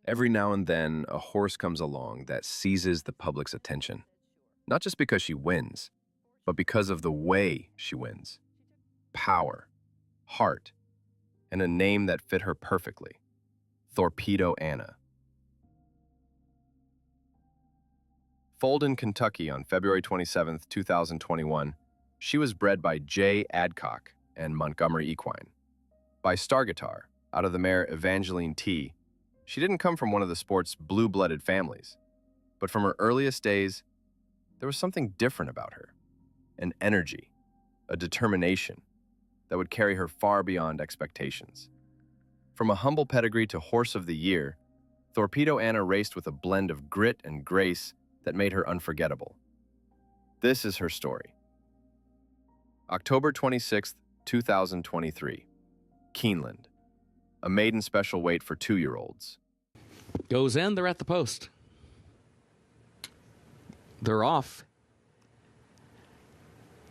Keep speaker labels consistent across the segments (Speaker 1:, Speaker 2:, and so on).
Speaker 1: Every now and then, a horse comes along that seizes the public's attention, not just because she wins, but because of the way she wins. Power, heart, and a name that fit her perfectly. Thorpedo Anna. Foaled in Kentucky on February 27, 2021, she was bred by J. Adcock and Montgomery Equine. By Star Guitar, out of the mare Evangeline T., she didn't come from one of the sport's blue-blooded families, but from her earliest days, there was something different about her. An energy, a determination that would carry her far beyond expectations. From a humble pedigree to Horse of the Year, Thorpedo Anna raced with a blend of grit and grace that made her unforgettable. This is her story. October 26, 2023. Keeneland, a maiden special weight for 2-year-olds.
Speaker 2: Goes in, they're at the post. They're off.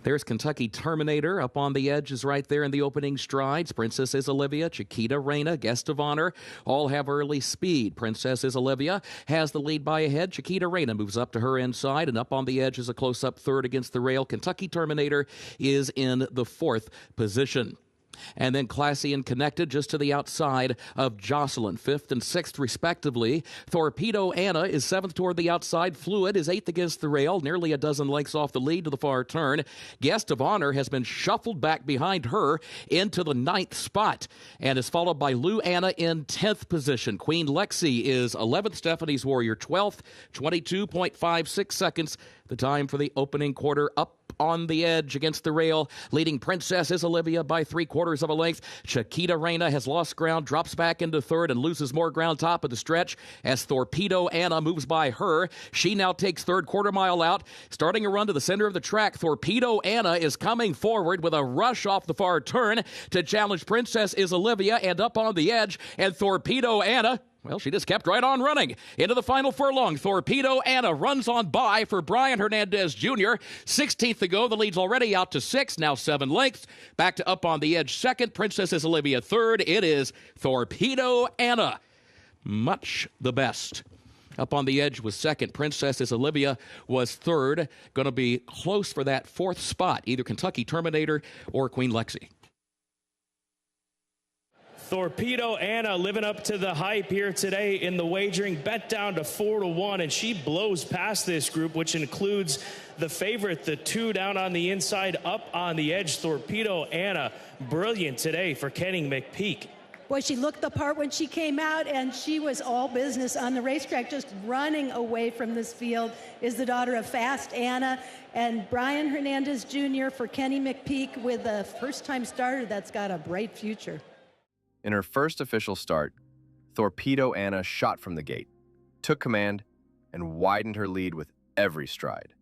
Speaker 2: There's Kentucky Terminator up on the edge, is right there in the opening strides. Princess is Olivia, Chiquita Reina, Guest of Honor, all have early speed. Princess is Olivia has the lead by a head. Chiquita Reina moves up to her inside, and up on the edge is a close-up third against the rail. Kentucky Terminator is in the fourth position. And then Classy and Connected just to the outside of Jocelyn, 5th and 6th respectively. Thorpedo Anna is 7th toward the outside. Fluid is 8th against the rail, nearly a dozen lengths off the lead to the far turn. Guest of Honor has been shuffled back behind her into the 9th spot and is followed by Lou Anna in 10th position. Queen Lexi is 11th, Stephanie's Warrior 12th, 22.56 seconds. The time for the opening quarter. Up on the edge against the rail, leading Princess is Olivia by 3/4 of a length. Chiquita Reina has lost ground, drops back into third, and loses more ground top of the stretch as Thorpedo Anna moves by her. She now takes third, quarter mile out, starting a run to the center of the track. Thorpedo Anna is coming forward with a rush off the far turn to challenge Princess is Olivia, and up on the edge, and Thorpedo Anna, well, she just kept right on running. Into the final furlong, Thorpedo Anna runs on by for Brian Hernandez Jr. 16th to go. The lead's already out to 6, now 7 lengths. Back to up on the edge second. Princess is Olivia third. It is Thorpedo Anna. Much the best. Up on the edge was second. Princess is Olivia was third. Going to be close for that 4th spot, either Kentucky Terminator or Queen Lexi.
Speaker 3: Thorpedo Anna living up to the hype here today in the wagering, bet down to 4-1, and she blows past this group, which includes the favorite, the 2 down on the inside, up on the edge. Thorpedo Anna, brilliant today for Kenny McPeak.
Speaker 4: Boy, she looked the part when she came out, and she was all business on the racetrack, just running away from this field. Is the daughter of Fast Anna, and Brian Hernandez Jr. for Kenny McPeak with a first-time starter that's got a bright future.
Speaker 1: In her first official start, Thorpedo Anna shot from the gate, took command, and widened her lead with every stride.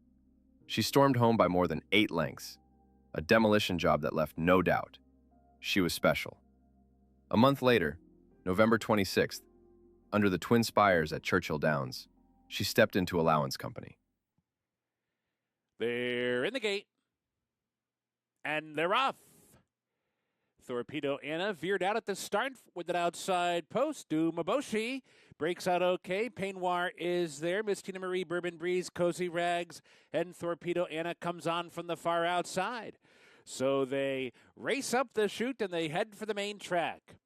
Speaker 1: She stormed home by more than 8 lengths, a demolition job that left no doubt. She was special. A month later, November 26th, under the Twin Spires at Churchill Downs, she stepped into allowance company.
Speaker 5: They're in the gate, and they're off. Thorpedo Anna veered out at the start with an outside post. Dumaboshi breaks out okay. Peignoir is there. Miss Tina Marie, Bourbon Breeze, Cozy Rags, and Thorpedo Anna comes on from the far outside. So they race up the chute and they head for the main track.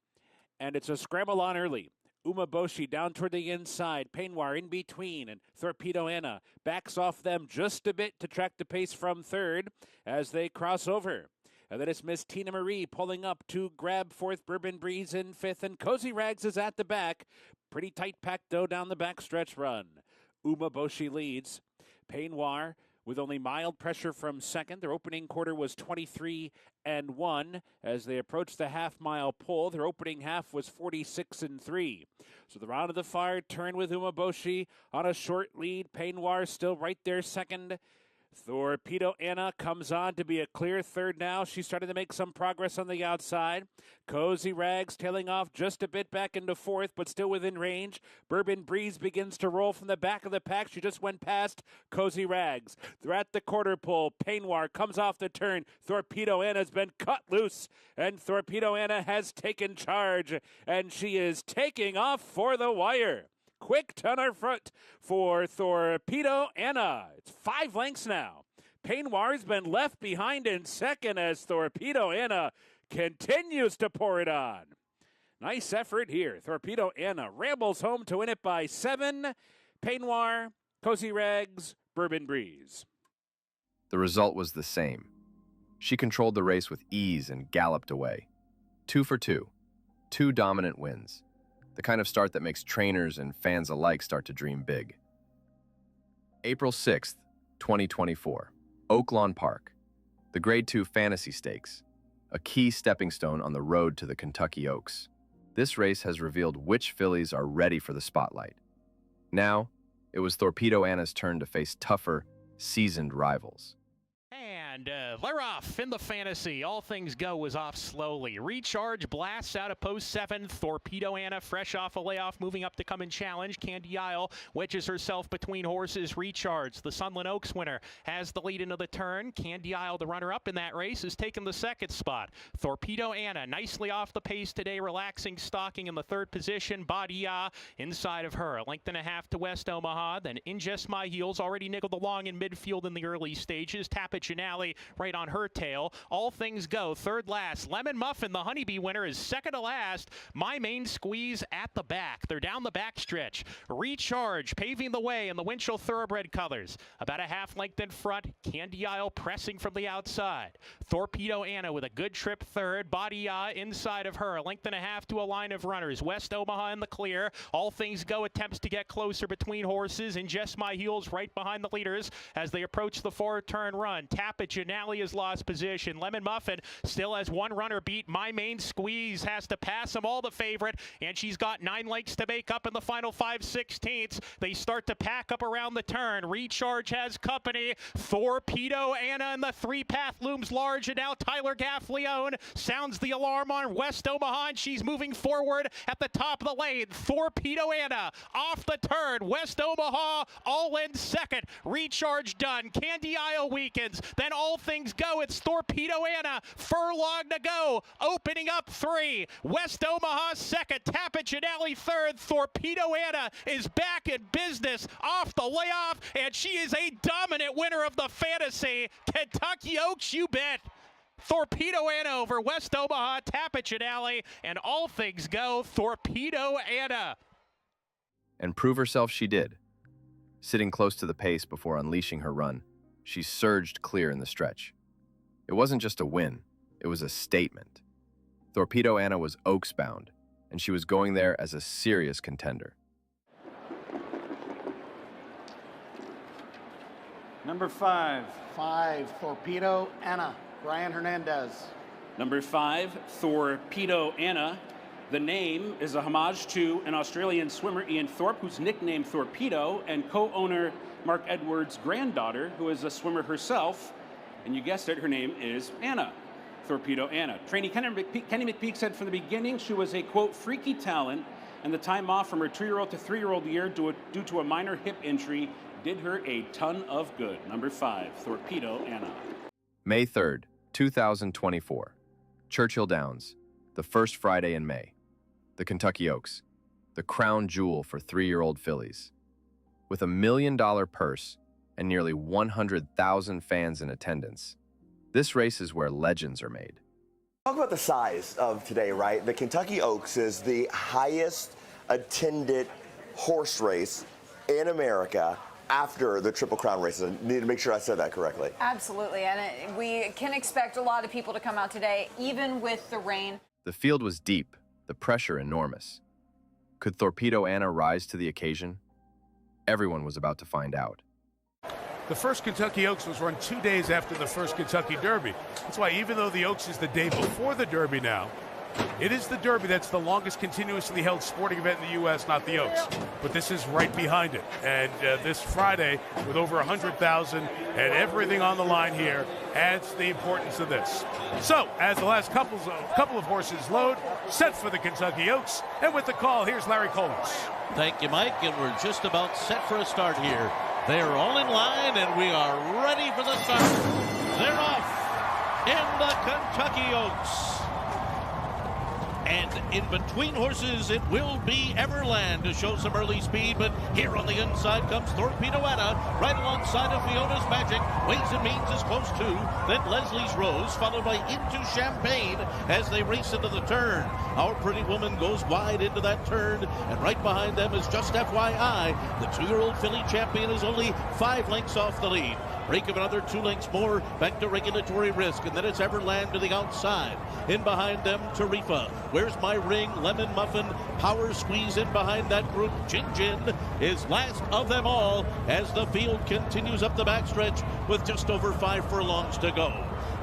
Speaker 5: And it's a scramble on early. Umaboshi down toward the inside. Peignoir in between. And Thorpedo Anna backs off them just a bit to track the pace from third as they cross over. And then it's Miss Tina Marie pulling up to grab 4th, Bourbon Breeze in 5th, and Cozy Rags is at the back. Pretty tight pack, though, down the backstretch run. Umaboshi leads. Peignoir with only mild pressure from second. Their opening quarter was 23-1. As they approach the half-mile pull, their opening half was 46-3. So they're on to the far turn with Umaboshi on a short lead. Peignoir still right there second. Thorpedo Anna comes on to be a clear third now. She's starting to make some progress on the outside. Cozy Rags tailing off just a bit back into 4th, but still within range. Bourbon Breeze begins to roll from the back of the pack. She just went past Cozy Rags. They're at the quarter pole. Peignoir comes off the turn. Thorpedo Anna has been cut loose, and Thorpedo Anna has taken charge, and she is taking off for the wire. quick turner front for Thorpedo Anna. It's 5 lengths now. Peignoir's been left behind in second as Thorpedo Anna continues to pour it on. Nice effort here. Thorpedo Anna rambles home to win it by 7. Peignoir, Cozy Rags, Bourbon Breeze.
Speaker 1: The result was the same. She controlled the race with ease and galloped away. 2 for 2. 2 dominant wins. The kind of start that makes trainers and fans alike start to dream big. April 6th, 2024. Oaklawn Park. The Grade 2 Fantasy Stakes. A key stepping stone on the road to the Kentucky Oaks. This race has revealed which fillies are ready for the spotlight. Now, it was Thorpedo Anna's turn to face tougher, seasoned rivals.
Speaker 6: And they're off in the fantasy. All Things Go was off slowly. Recharge blasts out of post 7. Thorpedo Anna, fresh off a layoff, moving up to come and challenge. Candy Isle wedges herself between horses. Recharge, the Sunland Oaks winner, has the lead into the turn. Candy Isle, the runner-up in that race, has taken the second spot. Thorpedo Anna, nicely off the pace today, relaxing, stalking in the 3rd position. Badia inside of her. A length and a half to West Omaha. Then In Just My Heels, already niggled along in midfield in the early stages. Tappet Janelle right on her tail. All Things Go, 3rd last. Lemon Muffin, the Honeybee winner, is 2nd to last. My Main Squeeze at the back. They're down the backstretch. Recharge paving the way in the Winchell Thoroughbred colors. About a half length in front. Candy Isle pressing from the outside. Thorpedo Anna with a good trip 3rd. Badia inside of her. A length and a half to a line of runners. West Omaha in the clear. All Things Go attempts to get closer between horses. In Just My Heels right behind the leaders as they approach the 4-turn run. Tappet Janelle has lost position. Lemon Muffin still has 1 runner beat. My Main Squeeze has to pass them all, the favorite, and she's got 9 lengths to make up in the final 5/16. They start to pack up around the turn. Recharge has company. Thorpedo Anna in the 3-path looms large, and now Tyler Gaffleone sounds the alarm on West Omaha, and she's moving forward at the top of the lane. Thorpedo Anna off the turn. West Omaha all in 2nd. Recharge done. Candy Isle weakens. Then All Things Go. It's Thorpedo Anna. Furlong to go. Opening up 3. West Omaha 2nd. Tappet Janelle 3rd. Thorpedo Anna is back in business off the layoff, and she is a dominant winner of the fantasy. Kentucky Oaks, you bet. Thorpedo Anna over West Omaha, Tappet Janelle, and All Things Go. Thorpedo Anna.
Speaker 1: And prove herself she did. Sitting close to the pace before unleashing her run, she surged clear in the stretch. It wasn't just a win, it was a statement. Thorpedo Anna was Oaks bound, and she was going there as a serious contender.
Speaker 7: Number 5. 5, Thorpedo Anna, Brian Hernandez.
Speaker 8: Number 5, Thorpedo Anna. The name is a homage to an Australian swimmer, Ian Thorpe, who's nicknamed Thorpedo, and co-owner Mark Edwards' granddaughter, who is a swimmer herself, and you guessed it, her name is Anna. Thorpedo Anna. Trainee Kenny McPeak said from the beginning she was a, quote, freaky talent, and the time off from her 2-year-old to 3-year-old year due to a minor hip injury did her a ton of good. Number 5, Thorpedo Anna.
Speaker 1: May 3rd, 2024. Churchill Downs, the first Friday in May. The Kentucky Oaks, the crown jewel for 3-year-old fillies. With $1 million purse and nearly 100,000 fans in attendance, this race is where legends are made.
Speaker 9: Talk about the size of today, right? The Kentucky Oaks is the highest attended horse race in America after the Triple Crown races. I need to make sure I said that correctly.
Speaker 10: Absolutely, and we can expect a lot of people to come out today, even with the rain.
Speaker 1: The field was deep, the pressure enormous. Could Thorpedo Anna rise to the occasion? Everyone was about to find out.
Speaker 11: The first Kentucky Oaks was run 2 days after the first Kentucky Derby. That's why even though the Oaks is the day before the Derby now, it is the Derby that's the longest continuously held sporting event in the U.S., not the Oaks. But this is right behind it. And this Friday, with over 100,000 and everything on the line here, adds the importance of this. So, as the last couple of horses load, set for the Kentucky Oaks. And with the call, here's Larry Collins.
Speaker 12: Thank you, Mike. And we're just about set for a start here. They are all in line, and we are ready for the start. They're off in the Kentucky Oaks. And in between horses, it will be Everland to show some early speed, but here on the inside comes Thorpedo Anna, right alongside of Fiona's Magic. Ways and Means is close too. Then Leslie's Rose, followed by Into Champagne as they race into the turn. Our Pretty Woman goes wide into that turn, and right behind them is Just FYI. The 2-year-old filly champion is only 5 lengths off the lead. Break of another 2 lengths more, back to Regulatory Risk, and then it's Everland to the outside. In behind them, Tarifa. Where's My Ring? Lemon Muffin. Power Squeeze in behind that group. Gin Gin is last of them all as the field continues up the backstretch with just over 5 furlongs to go.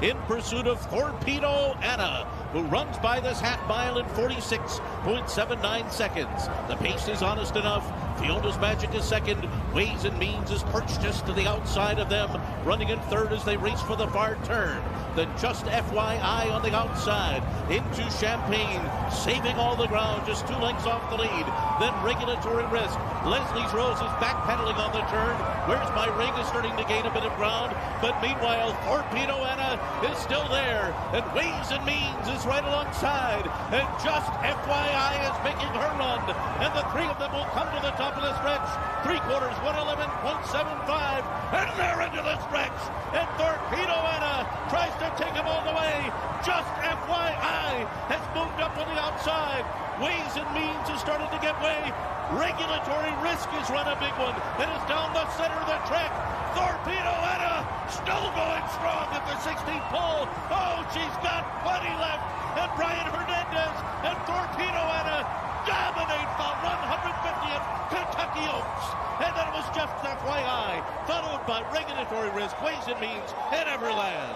Speaker 12: In pursuit of Thorpedo Anna, who runs by this half mile in 46.79 seconds. The pace is honest enough. Fiona's Magic is second. Ways and Means is perched just to the outside of them, running in third as they race for the far turn. Then Just FYI on the outside. Into Champagne, saving all the ground, just 2 lengths off the lead. Then Regulatory Risk. Leslie's Rose is backpedaling on the turn. Where's My Ring is starting to gain a bit of ground, but meanwhile, Thorpedo Anna is still there, and Ways and Means is right alongside, and Just FYI is making her run, and the 3 of them will come to the top of the stretch. 3/4, 111.75, and they're into the stretch, and Thorpedo Anna tries to take them all the way. Just FYI has moved up on the outside. Ways and Means has started to get way. Regulatory Risk has run a big one and is down the center of the track. Thorpedo Anna still going strong at the 16th pole. Oh, she's got plenty left. And Brian Hernandez and Thorpedo Anna dominate the 150th Kentucky Oaks. And then it was just FYI, followed by Regulatory Risk, Ways and Means, and Everland.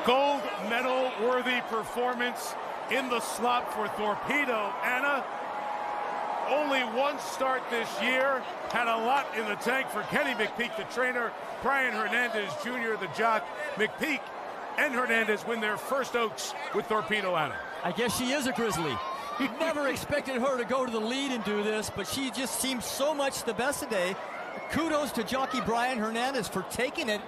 Speaker 11: Gold medal worthy performance in the slot for Thorpedo Anna. Only 1 start this year. Had a lot in the tank for Kenny McPeek, the trainer. Brian Hernandez Jr., the jock. McPeek and Hernandez win their first Oaks with Thorpedo Anna.
Speaker 13: I guess she is a Grizzly. Never expected her to go to the lead and do this, but she just seems so much the best today. Kudos to jockey Brian Hernandez for taking it.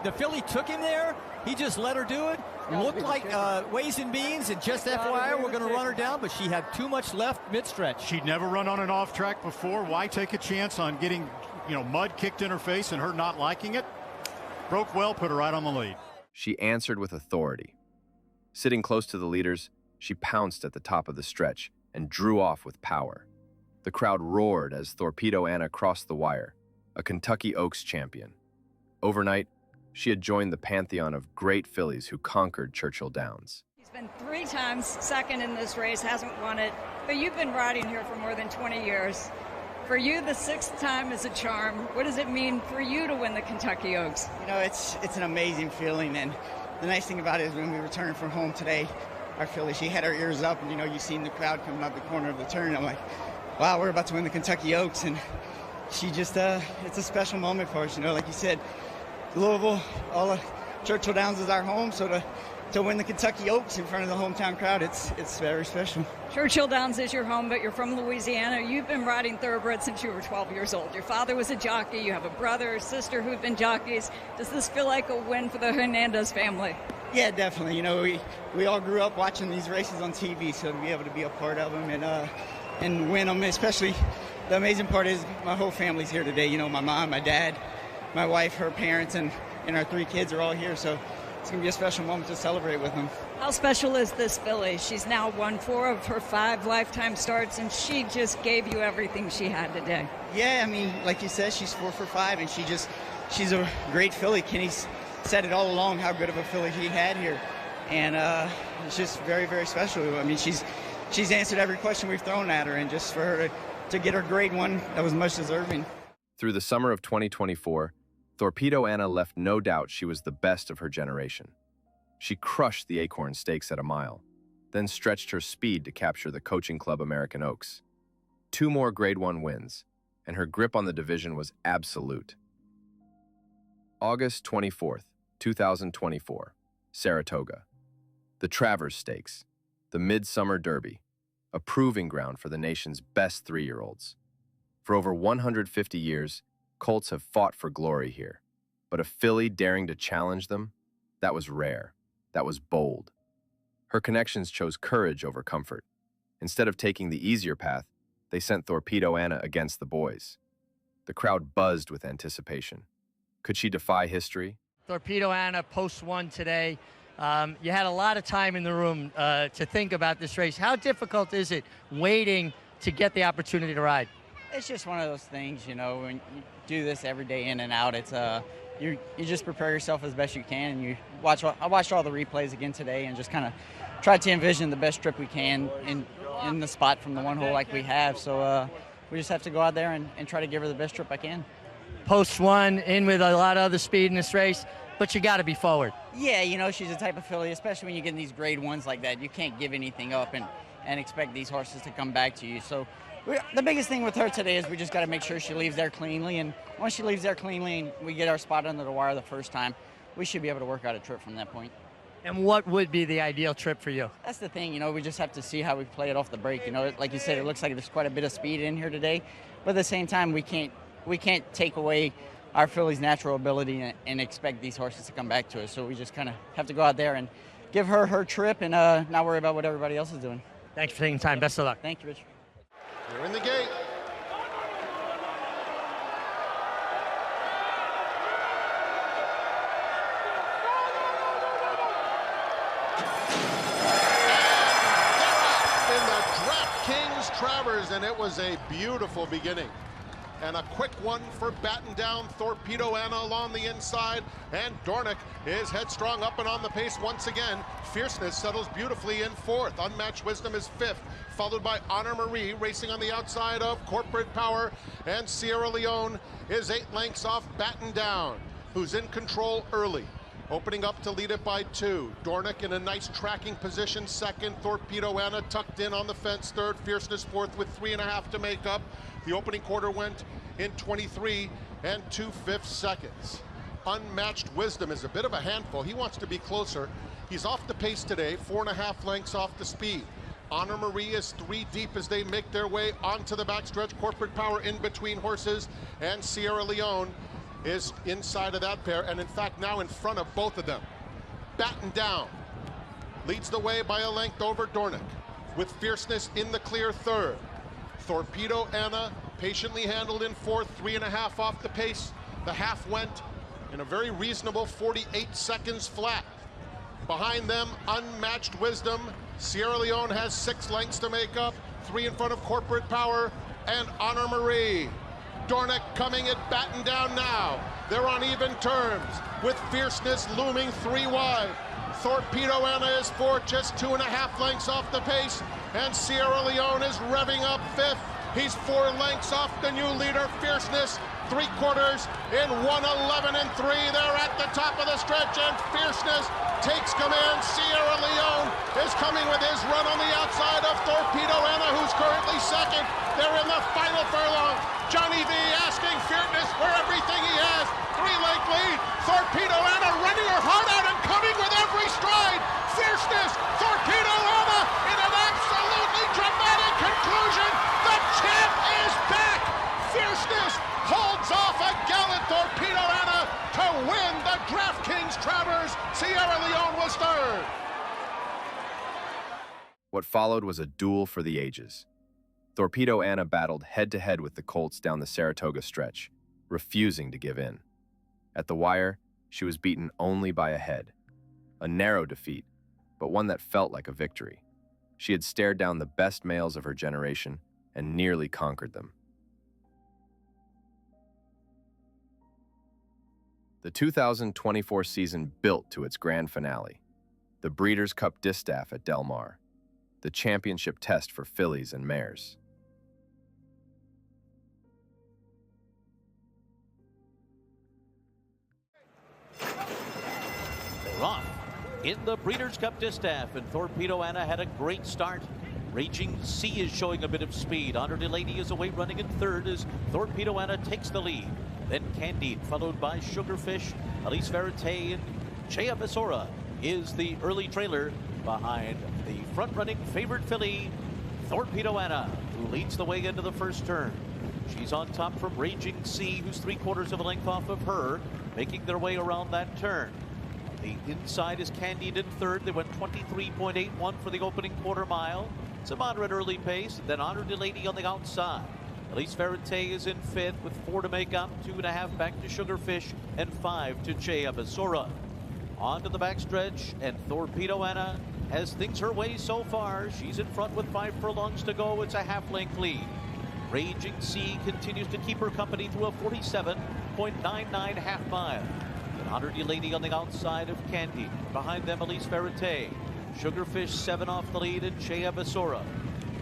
Speaker 13: The filly took him there. He just let her do it. Looked like Ways and Means, and Just FYI, we're going to run her down, but she had too much left mid-stretch.
Speaker 14: She'd never run on an off track before. Why take a chance on getting, mud kicked in her face and her not liking it? Broke well, put her right on the lead.
Speaker 1: She answered with authority. Sitting close to the leaders, she pounced at the top of the stretch and drew off with power. The crowd roared as Thorpedo Anna crossed the wire, a Kentucky Oaks champion. Overnight, she had joined the pantheon of great fillies who conquered Churchill Downs.
Speaker 15: He's been 3 times second in this race, hasn't won it, but you've been riding here for more than 20 years. For you, the 6th time is a charm. What does it mean for you to win the Kentucky Oaks?
Speaker 16: It's an amazing feeling, and the nice thing about it is when we returned from home today, our filly, she had her ears up, and you've seen the crowd coming out the corner of the turn. I'm like, wow, we're about to win the Kentucky Oaks, and she just, it's a special moment for us, like you said. Louisville, all of Churchill Downs is our home, so to win the Kentucky Oaks in front of the hometown crowd, it's very special.
Speaker 15: Churchill Downs is your home, but you're from Louisiana. You've been riding thoroughbred since you were 12 years old. Your father was a jockey. You have a brother or sister who've been jockeys. Does this feel like a win for the Hernandez family?
Speaker 16: Yeah, definitely. We all grew up watching these races on TV, so to be able to be a part of them and win them, especially the amazing part is my whole family's here today. My mom, my dad, my wife, her parents, and our 3 kids are all here, so it's going to be a special moment to celebrate with them.
Speaker 15: How special is this filly? She's now won 4 of her 5 lifetime starts, and she just gave you everything she had today.
Speaker 16: Yeah, like you said, she's 4 for 5, and she's a great filly. Kenny's said it all along how good of a filly he had here, and it's just very, very special. She's answered every question we've thrown at her, and just for her to get her grade 1, that was much deserving.
Speaker 1: Through the summer of 2024, Thorpedo Anna left no doubt she was the best of her generation. She crushed the Acorn Stakes at a mile, then stretched her speed to capture the Coaching Club American Oaks. 2 more Grade 1 wins, and her grip on the division was absolute. August 24th, 2024, Saratoga. The Travers Stakes, the Midsummer Derby, a proving ground for the nation's best 3-year-olds. For over 150 years, colts have fought for glory here, but a filly daring to challenge them, that was rare, that was bold. Her connections chose courage over comfort. Instead of taking the easier path, they sent Thorpedo Anna against the boys. The crowd buzzed with anticipation. Could she defy history?
Speaker 17: Thorpedo Anna, post one today. You had a lot of time in the room to think about this race. How difficult is it waiting to get the opportunity to ride?
Speaker 16: It's just one of those things, you know, when you do this every day in and out, it's you just prepare yourself as best you can, and I watched all the replays again today and just kind of tried to envision the best trip we can in the spot from the one hole like we have. So we just have to go out there and try to give her the best trip I can.
Speaker 17: Post one, in with a lot of other speed in this race, but you got to be forward.
Speaker 16: Yeah, you know, she's a type of filly, especially when you get in these grade ones like that. You can't give anything up and expect these horses to come back to you. So the biggest thing with her today is we just got to make sure she leaves there cleanly. And once she leaves there cleanly and we get our spot under the wire the first time, we should be able to work out a trip from that point.
Speaker 17: And what would be the ideal trip for you?
Speaker 16: That's the thing, you know, we just have to see how we play it off the break. You know, like you said, it looks like there's quite a bit of speed in here today. But at the same time, we can't take away our filly's natural ability and expect these horses to come back to us. So we just kind of have to go out there and give her her trip and not worry about what everybody else is doing.
Speaker 17: Thanks for taking time. Best of luck.
Speaker 16: Thank you, Rich.
Speaker 18: You're in the gate. Travers, and it was a beautiful beginning. And a quick one for batten down Thorpedo Anna along the inside, and Dornick is headstrong up and on the pace once again. Fierceness settles beautifully in fourth. Unmatched Wisdom is fifth, followed by Honor Marie racing on the outside of Corporate Power, and Sierra Leone is 8 lengths off batten down, who's in control early. Opening up to lead it by 2. Dornick in a nice tracking position second. Thorpedo Anna tucked in on the fence third. Fierceness fourth with 3.5 to make up. The opening quarter went in 23 2/5 seconds. Unmatched Wisdom is a bit of a handful. He wants to be closer. He's off the pace today, 4.5 lengths off the speed. Honor Marie is 3 deep as they make their way onto the backstretch. Corporate Power in between horses, and Sierra Leone is inside of that pair, and in fact now in front of both of them. Batten down leads the way by a length over Dornick, with Fierceness in the clear third. Thorpedo Anna patiently handled in fourth, 3.5 off the pace. The half went in a very reasonable 48 seconds flat. Behind them, Unmatched Wisdom. Sierra Leone has 6 lengths to make up, 3 in front of Corporate Power and Honor Marie. Dornick coming at batten down now. They're on even terms, with Fierceness looming 3 wide. Thorpedo Anna is 4, just 2.5 lengths off the pace, and Sierra Leone is revving up 5th. He's 4 lengths off the new leader, Fierceness. 3/4 in 1:11.3. They're at the top of the stretch, and Fierceness takes command. Sierra Leone is coming with his run on the outside of Thorpedo Anna, who's currently second. They're in the final furlong. Johnny V asking Fierceness for everything he has. 3-length lead. Thorpedo Anna running her heart out and coming with every stride. Fierceness, Thorpedo Anna in an absolutely dramatic conclusion. The champ is back. Fierceness holds off a gallant Thorpedo Anna to win the DraftKings Travers. Sierra Leone was third.
Speaker 1: What followed was a duel for the ages. Thorpedo Anna battled head-to-head with the colts down the Saratoga stretch, refusing to give in. At the wire, she was beaten only by a head. A narrow defeat, but one that felt like a victory. She had stared down the best males of her generation and nearly conquered them. The 2024 season built to its grand finale, the Breeders Cup Distaff at Del Mar, the championship test for fillies and mares.
Speaker 12: They're off in the Breeders' Cup Distaff, and Thorpedo Anna had a great start. Raging Sea is showing a bit of speed. Honor Delaney is away running in third as Thorpedo Anna takes the lead. Then Candide, followed by Sugarfish, Elise Verite, and Chea Besora is the early trailer behind the front-running favorite filly, Thorpedo Anna, who leads the way into the first turn. She's on top from Raging Sea, who's 3/4 of a length off of her, making their way around that turn. The inside is Candied in third. They went 23.81 for the opening quarter mile. It's a moderate early pace. Then Honor de Lady on the outside. Elise Verite is in fifth with 4 to make up, 2.5 back to Sugarfish, and 5 to Chea Basura. On to the backstretch, and Thorpedo Anna has things her way so far. She's in front with 5 furlongs to go. It's a half-length lead. Raging Sea continues to keep her company through a 47.99 half mile. And Honor de Lady on the outside of Candy. Behind them, Elise Verite. Sugarfish 7 off the lead, and Chea Basura.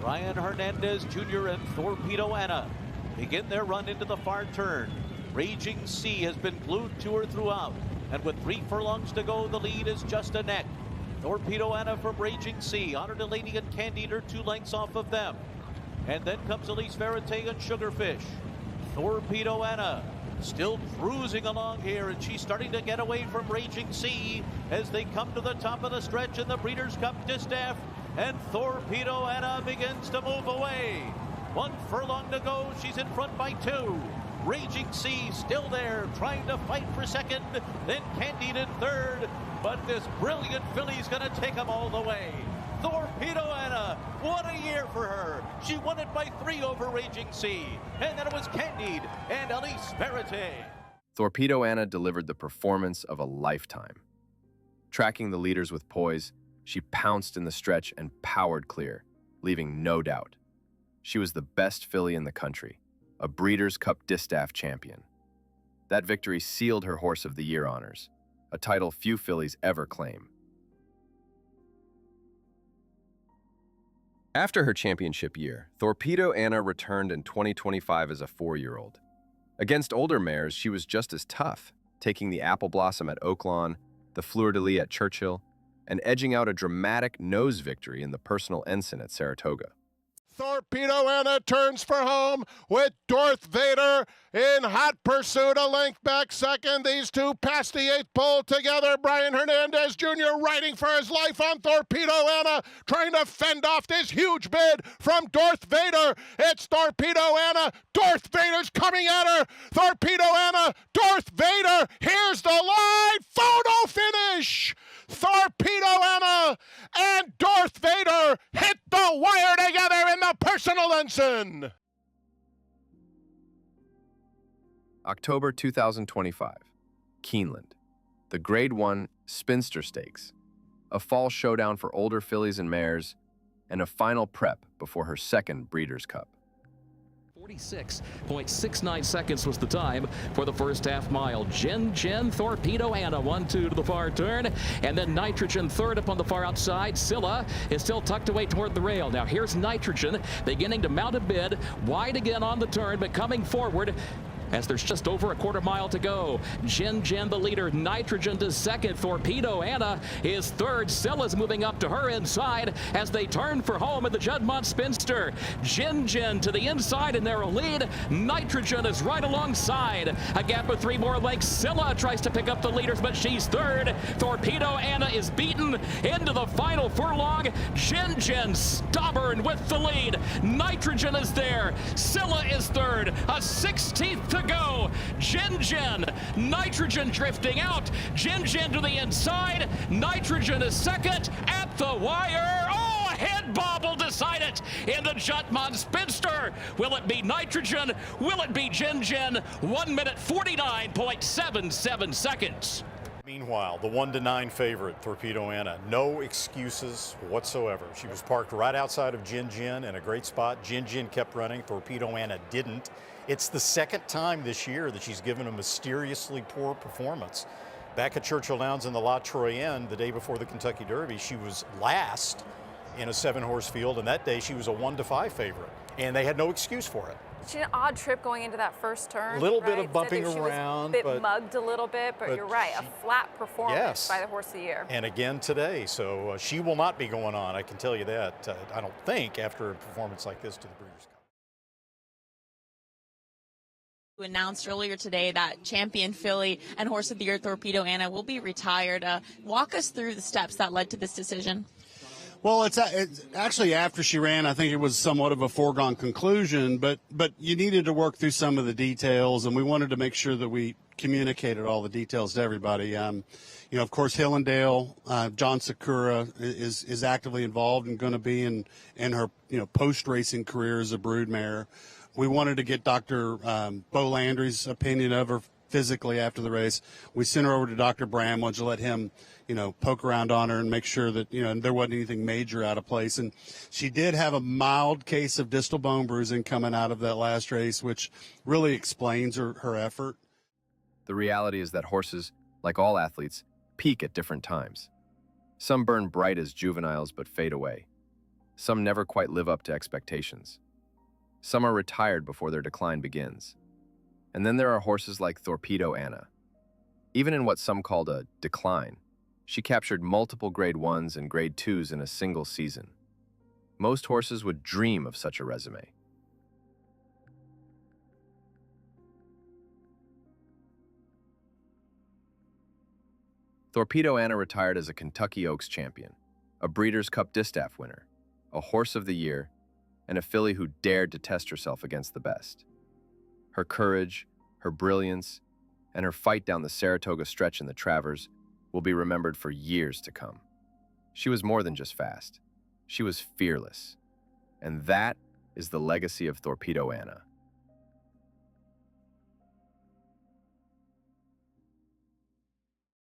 Speaker 12: Brian Hernandez Jr. and Thorpedo Anna begin their run into the far turn. Raging Sea has been glued to her throughout. And with 3 furlongs to go, the lead is just a neck. Thorpedo Anna from Raging Sea. Honor de Lady and Candide are 2 lengths off of them. And then comes Elise Verite and Sugarfish. Thorpedo Anna still cruising along here, and she's starting to get away from Raging Sea as they come to the top of the stretch in the Breeders' Cup Distaff. And Thorpedo Anna begins to move away. 1 furlong to go. She's in front by 2. Raging Sea still there, trying to fight for second. Then Candide in third. But this brilliant filly's going to take them all the way. Thorpedo Anna, what a year for her. She won it by 3 over Raging Sea. And then it was Candide and Elise Verite.
Speaker 1: Thorpedo Anna delivered the performance of a lifetime. Tracking the leaders with poise, she pounced in the stretch and powered clear, leaving no doubt. She was the best filly in the country, a Breeders' Cup Distaff champion. That victory sealed her Horse of the Year honors, a title few fillies ever claim. After her championship year, Thorpedo Anna returned in 2025 as a 4-year-old. Against older mares, she was just as tough, taking the Apple Blossom at Oaklawn, the Fleur-de-Lis at Churchill, and edging out a dramatic nose victory in the Personal Ensign at Saratoga.
Speaker 18: Thorpedo Anna turns for home with Darth Vader in hot pursuit, a length back second. These two past the 8th pole together. Brian Hernandez Jr. riding for his life on Thorpedo Anna, trying to fend off this huge bid from Darth Vader. It's Thorpedo Anna. Darth Vader's coming at her. Thorpedo Anna, Darth Vader. Here's the line. Photo finish. Thorpedo Anna and Darth Vader hit the wire together in the Personal Ensign.
Speaker 1: October 2025, Keeneland, the Grade 1 Spinster Stakes, a fall showdown for older fillies and mares, and a final prep before her second Breeders' Cup.
Speaker 2: 46.69 seconds was the time for the first half mile. Jen Thorpedo Anna 1-2 to the far turn, and then Nitrogen third up on the far outside. Scylla is still tucked away toward the rail. Now here's Nitrogen beginning to mount a bid, wide again on the turn, but coming forward as there's just over a quarter mile to go. Jen the leader, Nitrogen to second. Thorpedo Anna is third. Scylla's moving up to her inside as they turn for home at the Juddmonte Spinster. Jen to the inside and narrow lead. Nitrogen is right alongside. A gap of 3 more lengths. Scylla tries to pick up the leaders, but she's third. Thorpedo Anna is beaten into the final furlong. Jen stubborn with the lead. Nitrogen is there. Scylla is third. A 16th to go. Jen, Nitrogen drifting out. Jen to the inside. Nitrogen is second at the wire. Oh, a head bob will decide it in the Juddmonte Spinster. Will it be Nitrogen? Will it be Jen? 1 minute 49.77 seconds.
Speaker 14: Meanwhile, the 1-9 favorite, Thorpedo Anna, no excuses whatsoever. She was parked right outside of Jen in a great spot. Jen kept running. Thorpedo Anna didn't. It's the second time this year that she's given a mysteriously poor performance. Back at Churchill Downs in the La Troyenne, the day before the Kentucky Derby, she was last in a 7-horse field, and that day she was a 1-5 favorite, and they had no excuse for it.
Speaker 10: She had an odd trip going into that first turn.
Speaker 14: A little bit of bumping around.
Speaker 10: She was mugged a little bit, but you're right, a flat performance by the Horse of the Year.
Speaker 14: And again today, so she will not be going on, I can tell you that, I don't think, after a performance like this to the Breeders' Cup.
Speaker 19: Announced earlier today that champion filly and Horse of the Year Thorpedo Anna will be retired. Walk us through the steps that led to this decision.
Speaker 20: Well, it's actually after she ran, I think it was somewhat of a foregone conclusion, but you needed to work through some of the details, and we wanted to make sure that we communicated all the details to everybody. Of course, Hillendale, John Sakura is actively involved and going to be in her post-racing career as a broodmare. We wanted to get Dr. Bo Landry's opinion of her physically after the race. We sent her over to Dr. Bramwell to let him, poke around on her and make sure that, there wasn't anything major out of place. And she did have a mild case of distal bone bruising coming out of that last race, which really explains her effort.
Speaker 1: The reality is that horses, like all athletes, peak at different times. Some burn bright as juveniles but fade away. Some never quite live up to expectations. Some are retired before their decline begins. And then there are horses like Thorpedo Anna. Even in what some called a decline, she captured multiple Grade 1s and Grade 2s in a single season. Most horses would dream of such a resume. Thorpedo Anna retired as a Kentucky Oaks champion, a Breeders Cup Distaff winner, a Horse of the Year, and a filly who dared to test herself against the best. Her courage, her brilliance, and her fight down the Saratoga stretch in the Travers will be remembered for years to come. She was more than just fast. She was fearless. And that is the legacy of Thorpedo Anna.